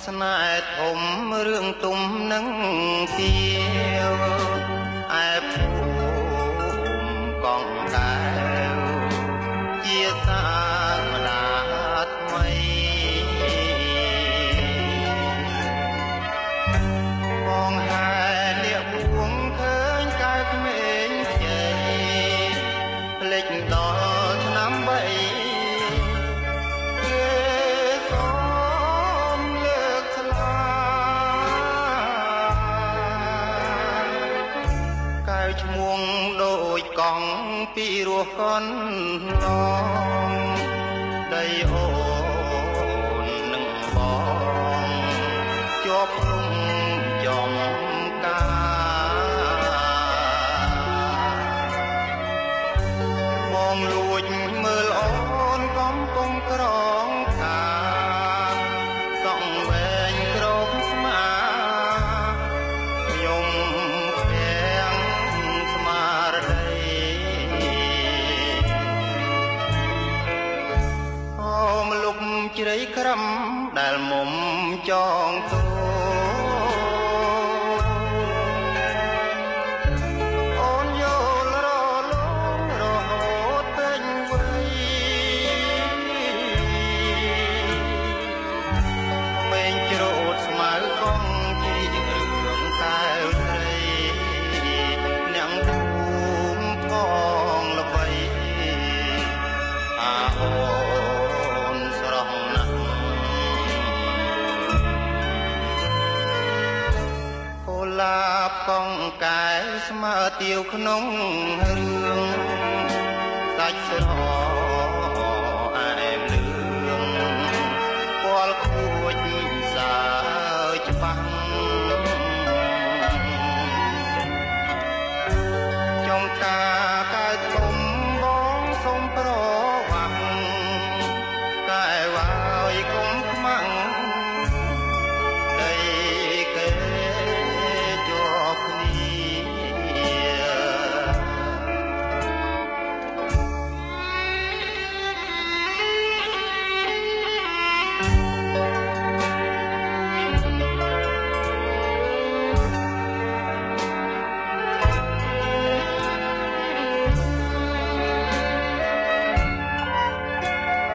ស្នេហ៍ធំរឿងទុំនឹងទាវឯភូមិកងកែវជាសាមណាថ្មីបងហែលៀកបួងឃើញកែវក្មេងខ្ចីភ្លេចដល់ឆ្នាំ3ឈ្មោះដូចកង់ពីរោះកនឡងដីអូននឹងបងជាប់ព្រំចំការបងលួចមើលអូនកំពុងក្រងការសងវែងក្រោកស្មាខ្ញុំជ្រៃក្រំដែលមុំចងតូអូនយល់រលងរហូតពេញវ័យពេញច្រូតស្មៅកងជីរឿងតែវស្រីនាងភូមិផងល្បីអាអូឡាបកងកែស្មើទាវក្នុងរឿងសាច់ស្រ